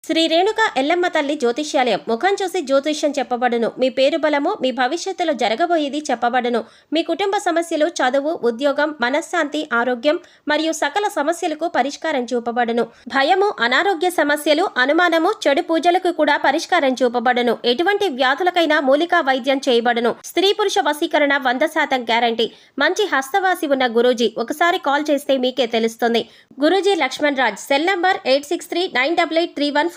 శ్రీ రేణుక ఎల్లమ్మ తల్లి జ్యోతిష్యాలయం. ముఖం చూసి జ్యోతిష్యం చెప్పబడును. మీ పేరు బలము, మీ భవిష్యత్తులో జరగబోయేది చెప్పబడును. మీ కుటుంబ సమస్యలు, చదువు, ఉద్యోగం, మనశ్శాంతి, ఆరోగ్యం మరియు సకల సమస్యలకు పరిష్కారం చూపబడును. భయము, అనారోగ్య సమస్యలు, అనుమానము, చెడు పూజలకు కూడా పరిష్కారం చూపబడును. ఎటువంటి వ్యాధులకైనా మూలికా వైద్యం చేయబడును. స్త్రీ పురుష వశీకరణ 100% గ్యారంటీ. మంచి హస్తవాసి ఉన్న గురూజీ. ఒకసారి కాల్ చేస్తే మీకే తెలుస్తుంది. గురూజీ లక్ష్మణ్ రాజ్. Cell number 8639883141.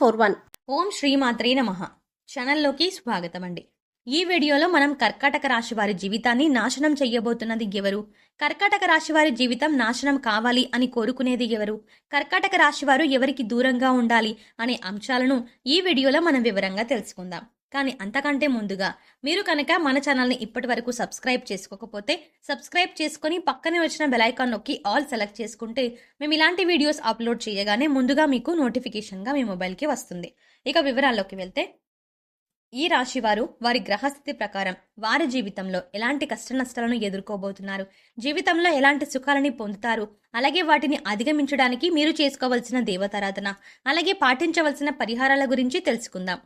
ఓం శ్రీమాత్రే నమః. ఛానల్లోకి స్వాగతం అండి. ఈ వీడియోలో మనం కర్కాటక రాశి వారి జీవితాన్ని నాశనం చెయ్యబోతున్నది ఎవరు? కర్కాటక రాశి వారి జీవితం నాశనం కావాలి అని కోరుకునేది ఎవరు? కర్కాటక రాశి వారు ఎవరికి దూరంగా ఉండాలి అనే అంశాలను ఈ వీడియోలో మనం వివరంగా తెలుసుకుందాం. కానీ అంతకంటే ముందుగా మీరు కనుక మన ఛానల్ని ఇప్పటి వరకు సబ్స్క్రైబ్ చేసుకోకపోతే సబ్స్క్రైబ్ చేసుకుని పక్కనే వచ్చిన బెల్ ఐకాన్ నొక్కి ఆల్ సెలెక్ట్ చేసుకుంటే మేము ఇలాంటి వీడియోస్ అప్లోడ్ చేయగానే ముందుగా మీకు నోటిఫికేషన్గా మీ మొబైల్కి వస్తుంది. ఇక వివరాల్లోకి వెళ్తే, ఈ రాశి వారు వారి గ్రహస్థితి ప్రకారం వారి జీవితంలో ఎలాంటి కష్ట నష్టాలను ఎదుర్కోబోతున్నారు, జీవితంలో ఎలాంటి సుఖాలని పొందుతారు, అలాగే వాటిని అధిగమించడానికి మీరు చేసుకోవలసిన దేవతారాధన, అలాగే పాటించవలసిన పరిహారాల గురించి తెలుసుకుందాం.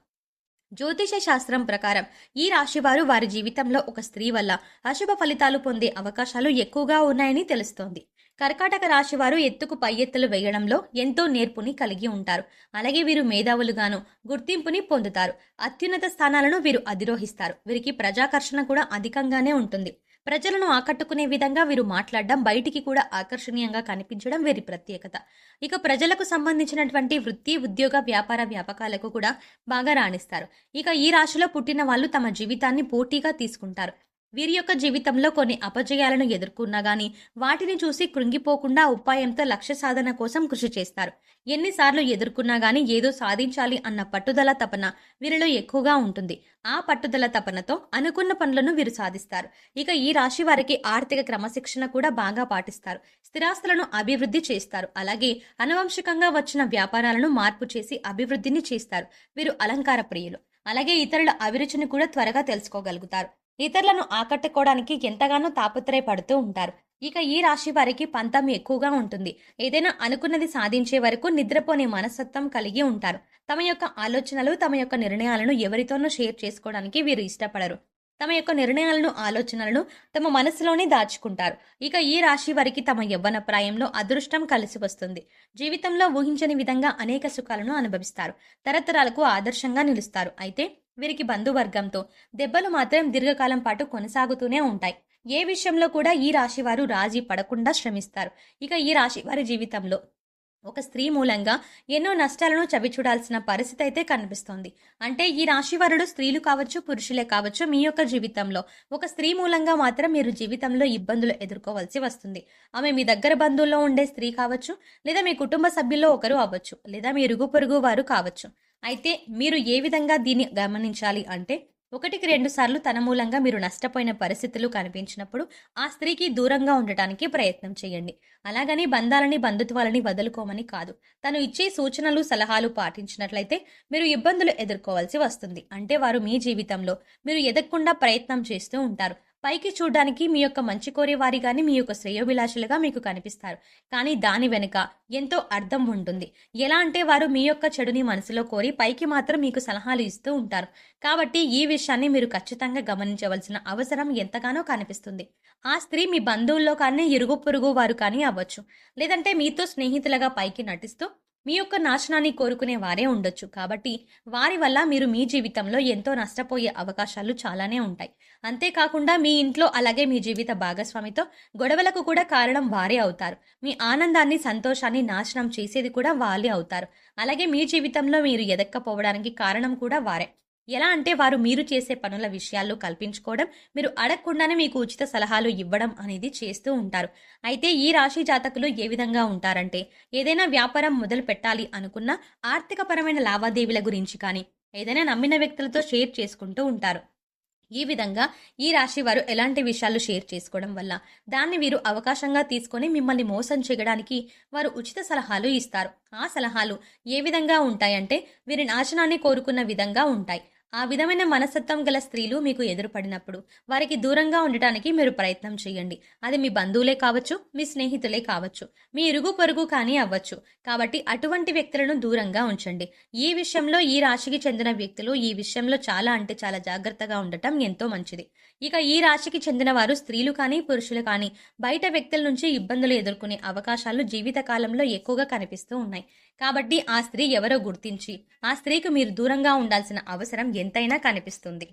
జ్యోతిష శాస్త్రం ప్రకారం ఈ రాశివారు వారి జీవితంలో ఒక స్త్రీ వల్ల అశుభ ఫలితాలు పొందే అవకాశాలు ఎక్కువగా ఉన్నాయని తెలుస్తోంది. కర్కాటక రాశివారు ఎత్తుకు పై ఎత్తులు వేయడంలో ఎంతో నేర్పుని కలిగి ఉంటారు. అలాగే వీరు మేధావులుగాను గుర్తింపుని పొందుతారు. అత్యున్నత స్థానాలను వీరు అధిరోహిస్తారు. వీరికి ప్రజాకర్షణ కూడా అధికంగానే ఉంటుంది. ప్రజలను ఆకట్టుకునే విధంగా వీరు మాట్లాడడం, బయటికి కూడా ఆకర్షణీయంగా కనిపించడం వీరి ప్రత్యేకత. ఇక ప్రజలకు సంబంధించినటువంటి వృత్తి, ఉద్యోగ, వ్యాపారాలకు కూడా బాగా రాణిస్తారు. ఇక ఈ రాశిలో పుట్టిన వాళ్ళు తమ జీవితాన్ని పోటీగా తీసుకుంటారు. వీరి యొక్క జీవితంలో కొన్ని అపజయాలను ఎదుర్కొన్నా గానీ వాటిని చూసి కృంగిపోకుండా ఉపాయంతో లక్ష్య సాధన కోసం కృషి చేస్తారు. ఎన్నిసార్లు ఎదుర్కొన్నా గానీ ఏదో సాధించాలి అన్న పట్టుదల తపన వీరిలో ఎక్కువగా ఉంటుంది. ఆ పట్టుదల తపనతో అనుకున్న పనులను వీరు సాధిస్తారు. ఇక ఈ రాశి వారికి ఆర్థిక క్రమశిక్షణ కూడా బాగా పాటిస్తారు. స్థిరాస్తులను అభివృద్ధి చేస్తారు. అలాగే అనువంశికంగా వచ్చిన వ్యాపారాలను మార్పు చేసి అభివృద్ధిని చేస్తారు. వీరు అలంకార ప్రియులు. అలాగే ఇతరుల అభిరుచిని కూడా త్వరగా తెలుసుకోగలుగుతారు. ఇతరులను ఆకట్టుకోవడానికి ఎంతగానో తాపత్రయపడుతూ ఉంటారు. ఇక ఈ రాశి వారికి పంతం ఎక్కువగా ఉంటుంది. ఏదైనా అనుకున్నది సాధించే వరకు నిద్రపోనే మనస్తత్వం కలిగి ఉంటారు. తమ యొక్క ఆలోచనలు, తమ యొక్క నిర్ణయాలను ఎవరితోనూ షేర్ చేసుకోవడానికి వీరు ఇష్టపడరు. తమ యొక్క నిర్ణయాలను, ఆలోచనలను తమ మనసులోనే దాచుకుంటారు. ఇక ఈ రాశి వారికి తమ యవ్వన ప్రాయంలో అదృష్టం కలిసి వస్తుంది. జీవితంలో ఊహించని విధంగా అనేక సుఖాలను అనుభవిస్తారు. తరతరాలకు ఆదర్శంగా నిలుస్తారు. అయితే వీరికి బంధువర్గంతో దెబ్బలు మాత్రం దీర్ఘకాలం పాటు కొనసాగుతూనే ఉంటాయి. ఏ విషయంలో కూడా ఈ రాశి వారు రాజీ పడకుండా శ్రమిస్తారు. ఇక ఈ రాశి వారి జీవితంలో ఒక స్త్రీ మూలంగా ఎన్నో నష్టాలను చవిచూడాల్సిన పరిస్థితి అయితే కనిపిస్తోంది. అంటే ఈ రాశివారుడు స్త్రీలు కావచ్చు, పురుషులే కావచ్చు, మీ యొక్క జీవితంలో ఒక స్త్రీ మూలంగా మాత్రం మీరు జీవితంలో ఇబ్బందులు ఎదుర్కోవాల్సి వస్తుంది. ఆమె మీ దగ్గర బంధువుల్లో ఉండే స్త్రీ కావచ్చు, లేదా మీ కుటుంబ సభ్యుల్లో ఒకరు అవ్వచ్చు, లేదా మీ ఇరుగు పొరుగు వారు కావచ్చు. అయితే మీరు ఏ విధంగా దీన్ని గమనించాలి అంటే, 1-2 సార్లు తన మూలంగా మీరు నష్టపోయిన పరిస్థితులు కనిపించినప్పుడు ఆ స్త్రీకి దూరంగా ఉండటానికి ప్రయత్నం చేయండి. అలాగని బంధాలని, బంధుత్వాలని వదులుకోమని కాదు. తను ఇచ్చే సూచనలు, సలహాలు పాటించినట్లయితే మీరు ఇబ్బందులు ఎదుర్కోవాల్సి వస్తుంది. అంటే వారు మీ జీవితంలో మీరు ఎదగకుండా ప్రయత్నం చేస్తూ ఉంటారు. పైకి చూడడానికి మీ యొక్క మంచి కోరేవారిగాని, మీ యొక్క శ్రేయోభిలాషులుగా మీకు కనిపిస్తారు. కానీ దాని వెనుక ఎంతో అర్థం ఉంటుంది. ఎలా అంటే వారు మీ యొక్క చెడుని మనసులో కోరి పైకి మాత్రం మీకు సలహాలు ఇస్తూ ఉంటారు. కాబట్టి ఈ విషయాన్ని మీరు ఖచ్చితంగా గమనించవలసిన అవసరం ఎంతగానో కనిపిస్తుంది. ఆ స్త్రీ మీ బంధువుల్లో కానీ, ఇరుగు పొరుగు వారు కానీ అవ్వచ్చు. లేదంటే మీతో స్నేహితులుగా పైకి నటిస్తూ మీ యొక్క నాశనాన్ని కోరుకునే వారే ఉండొచ్చు. కాబట్టి వారి వల్ల మీరు మీ జీవితంలో ఎంతో నష్టపోయే అవకాశాలు చాలానే ఉంటాయి. అంతేకాకుండా మీ ఇంట్లో, అలాగే మీ జీవిత భాగస్వామితో గొడవలకు కూడా కారణం వారే అవుతారు. మీ ఆనందాన్ని, సంతోషాన్ని నాశనం చేసేది కూడా వాళ్ళే అవుతారు. అలాగే మీ జీవితంలో మీరు ఎదక్కపోవడానికి కారణం కూడా వారే. ఎలా అంటే వారు మీరు చేసే పనుల విషయాల్లో కల్పించుకోవడం, మీరు అడగకుండానే మీకు ఉచిత సలహాలు ఇవ్వడం అనేది చేస్తూ ఉంటారు. అయితే ఈ రాశి జాతకులు ఏ విధంగా ఉంటారంటే, ఏదైనా వ్యాపారం మొదలు పెట్టాలి అనుకున్న ఆర్థికపరమైన లావాదేవీల గురించి కానీ, ఏదైనా నమ్మిన వ్యక్తులతో షేర్ చేసుకుంటూ ఉంటారు. ఈ విధంగా ఈ రాశి వారు ఎలాంటి విషయాలు షేర్ చేసుకోవడం వల్ల దాన్ని వీరు అవకాశంగా తీసుకొని మిమ్మల్ని మోసం చేయడానికి వారు ఉచిత సలహాలు ఇస్తారు. ఆ సలహాలు ఏ విధంగా ఉంటాయంటే వీరి నాశనాన్ని కోరుకున్న విధంగా ఉంటాయి. ఆ విధమైన మనస్తత్వం గల స్త్రీలు మీకు ఎదురుపడినప్పుడు వారికి దూరంగా ఉండటానికి మీరు ప్రయత్నం చేయండి. అది మీ బంధువులే కావచ్చు, మీ స్నేహితులే కావచ్చు, మీ ఇరుగు పొరుగు కానీ అవ్వచ్చు. కాబట్టి అటువంటి వ్యక్తులను దూరంగా ఉంచండి. ఈ విషయంలో ఈ రాశికి చెందిన వ్యక్తులు ఈ విషయంలో చాలా అంటే చాలా జాగ్రత్తగా ఉండటం ఎంతో మంచిది. ఇక ఈ రాశికి చెందిన వారు స్త్రీలు కానీ పురుషులు కానీ బయట వ్యక్తుల నుంచి ఇబ్బందులు ఎదుర్కొనే అవకాశాలు జీవితకాలంలో ఎక్కువగా కనిపిస్తూ ఉన్నాయి. కాబట్టి ఆ స్త్రీ ఎవరో గుర్తించి ఆ స్త్రీకి మీరు దూరంగా ఉండాల్సిన అవసరం ఎంతైనా కనిపిస్తుంది.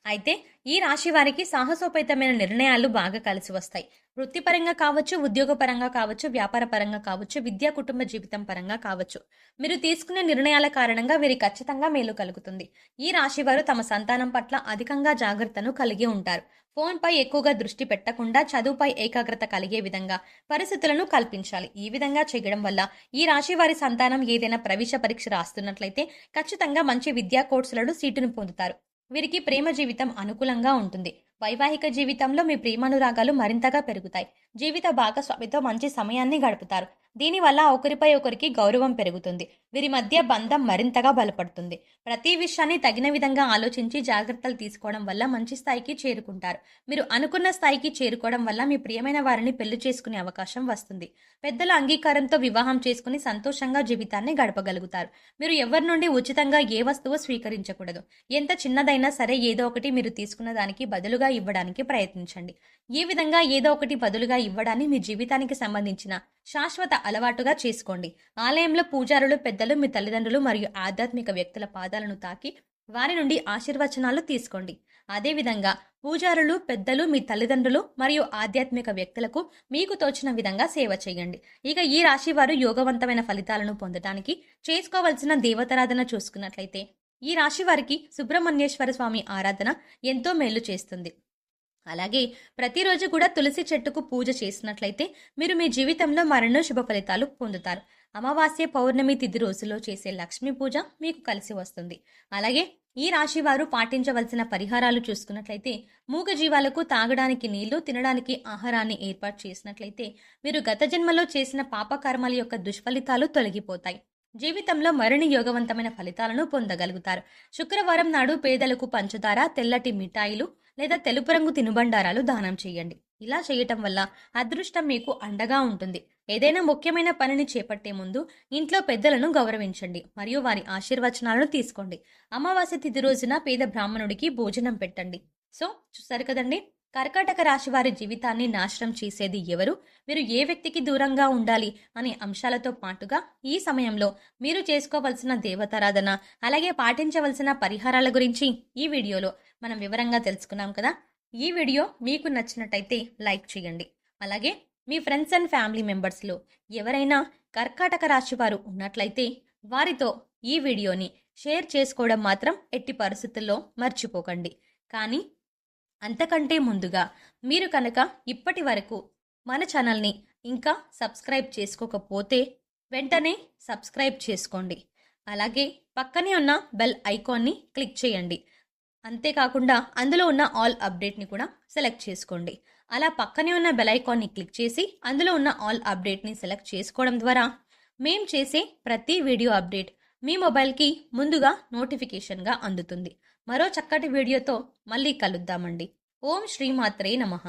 అయితే ఈ రాశి వారికి సాహసోపేతమైన నిర్ణయాలు బాగా కలిసి వస్తాయి. వృత్తిపరంగా కావచ్చు, ఉద్యోగపరంగా కావచ్చు, వ్యాపార పరంగా కావచ్చు, విద్యా కుటుంబ జీవితం పరంగా కావచ్చు. మీరు తీసుకునే నిర్ణయాల కారణంగా వీరి ఖచ్చితంగా మేలు కలుగుతుంది. ఈ రాశి వారు తమ సంతానం పట్ల అధికంగా జాగ్రత్తను కలిగి ఉంటారు. ఫోన్పై ఎక్కువగా దృష్టి పెట్టకుండా చదువుపై ఏకాగ్రత కలిగే విధంగా పరిస్థితులను కల్పించాలి. ఈ విధంగా చేయడం వల్ల ఈ రాశి వారి సంతానం ఏదైనా ప్రవేశ పరీక్ష రాస్తున్నట్లయితే ఖచ్చితంగా మంచి విద్యా కోర్సులను సీటును పొందుతారు. వీరికి ప్రేమ జీవితం అనుకూలంగా ఉంటుంది. వైవాహిక జీవితంలో మీ ప్రేమానురాగాలు మరింతగా పెరుగుతాయి. జీవిత భాగస్వామితో మంచి సమయాన్ని గడుపుతారు. దీనివల్ల ఒకరిపై ఒకరికి గౌరవం పెరుగుతుంది. వీరి మధ్య బంధం మరింతగా బలపడుతుంది. ప్రతి విషయాన్ని తగిన విధంగా ఆలోచించి జాగ్రత్తలు తీసుకోవడం వల్ల మంచి స్థాయికి చేరుకుంటారు. మీరు అనుకున్న స్థాయికి చేరుకోవడం వల్ల మీ ప్రియమైన వారిని పెళ్లి చేసుకునే అవకాశం వస్తుంది. పెద్దల అంగీకారంతో వివాహం చేసుకుని సంతోషంగా జీవితాన్ని గడపగలుగుతారు. మీరు ఎవరి నుండి ఉచితంగా ఏ వస్తువు స్వీకరించకూడదు. ఎంత చిన్నదైనా సరే ఏదో ఒకటి మీరు తీసుకున్న దానికి బదులుగా ఇవ్వడానికి ప్రయత్నించండి. ఈ విధంగా ఏదో ఒకటి బదులుగా ఇవ్వడాన్ని మీ జీవితానికి సంబంధించిన శాశ్వత అలవాటుగా చేసుకోండి. ఆలయంలో పూజారులు పెద్దలు మీ తల్లిదండ్రులు మరియు ఆధ్యాత్మిక వ్యక్తుల పాదాలను తాకి వారి నుండి ఆశీర్వచనాలు తీసుకోండి. అదేవిధంగా పూజారులు పెద్దలు మీ తల్లిదండ్రులు మరియు ఆధ్యాత్మిక వ్యక్తులకు మీకు తోచిన విధంగా సేవ చేయండి. ఇక ఈ రాశి వారు యోగవంతమైన ఫలితాలను పొందడానికి చేసుకోవలసిన దేవతారాధన చూసుకున్నట్లయితే ఈ రాశి వారికి సుబ్రహ్మణ్యేశ్వర స్వామి ఆరాధన ఎంతో మేలు చేస్తుంది. అలాగే ప్రతిరోజు కూడా తులసి చెట్టుకు పూజ చేసినట్లయితే మీరు మీ జీవితంలో మరెన్నో శుభ ఫలితాలు పొందుతారు. అమావాస్య పౌర్ణమి తిథి రోజుల్లో చేసే లక్ష్మీ పూజ మీకు కలిసి వస్తుంది. అలాగే ఈ రాశి వారు పాటించవలసిన పరిహారాలు చూసుకున్నట్లయితే మూగ జీవాలకు తాగడానికి నీళ్లు, తినడానికి ఆహారాన్ని ఏర్పాటు చేసినట్లయితే మీరు గత జన్మలో చేసిన పాపకర్మల యొక్క దుష్ఫలితాలు తొలగిపోతాయి. జీవితంలో మరిన్ని యోగవంతమైన ఫలితాలను పొందగలుగుతారు. శుక్రవారం నాడు పేదలకు పంచదార, తెల్లటి మిఠాయిలు లేదా తెలుపు రంగు తినుబండారాలు దానం చేయండి. ఇలా చేయటం వల్ల అదృష్టం మీకు అండగా ఉంటుంది. ఏదైనా ముఖ్యమైన పనిని చేపట్టే ముందు ఇంట్లో పెద్దలను గౌరవించండి మరియు వారి ఆశీర్వచనాలను తీసుకోండి. అమావాస్య తిథి రోజున పేద బ్రాహ్మణుడికి భోజనం పెట్టండి. సో చూసారు కదండి, కర్కాటక రాశి వారి జీవితాన్ని నాశనం చేసేది ఎవరు, మీరు ఏ వ్యక్తికి దూరంగా ఉండాలి అనే అంశాలతో పాటుగా ఈ సమయంలో మీరు చేసుకోవలసిన దేవతారాధన అలాగే పాటించవలసిన పరిహారాల గురించి ఈ వీడియోలో మనం వివరంగా తెలుసుకున్నాం కదా. ఈ వీడియో మీకు నచ్చినట్టయితే లైక్ చేయండి. అలాగే మీ ఫ్రెండ్స్ అండ్ ఫ్యామిలీ మెంబర్స్లో ఎవరైనా కర్కాటక రాశి వారు ఉన్నట్లయితే వారితో ఈ వీడియోని షేర్ చేసుకోవడం మాత్రం ఎట్టి పరిస్థితుల్లో మర్చిపోకండి. కానీ అంతకంటే ముందుగా మీరు కనుక ఇప్పటి వరకు మన ఛానల్ని ఇంకా సబ్స్క్రైబ్ చేసుకోకపోతే వెంటనే సబ్స్క్రైబ్ చేసుకోండి. అలాగే పక్కనే ఉన్న బెల్ ఐకాన్ని క్లిక్ చేయండి. అంతేకాకుండా అందులో ఉన్న ఆల్ అప్డేట్ని కూడా సెలెక్ట్ చేసుకోండి. అలా పక్కనే ఉన్న బెల్ ఐకాన్ని క్లిక్ చేసి అందులో ఉన్న ఆల్ అప్డేట్ని సెలెక్ట్ చేసుకోవడం ద్వారా మేం చేసే ప్రతి వీడియో అప్డేట్ మీ మొబైల్కి ముందుగా నోటిఫికేషన్గా అందుతుంది. మరో చక్కటి వీడియోతో మళ్ళీ కలుద్దామండి. ఓం శ్రీమాత్రే నమః.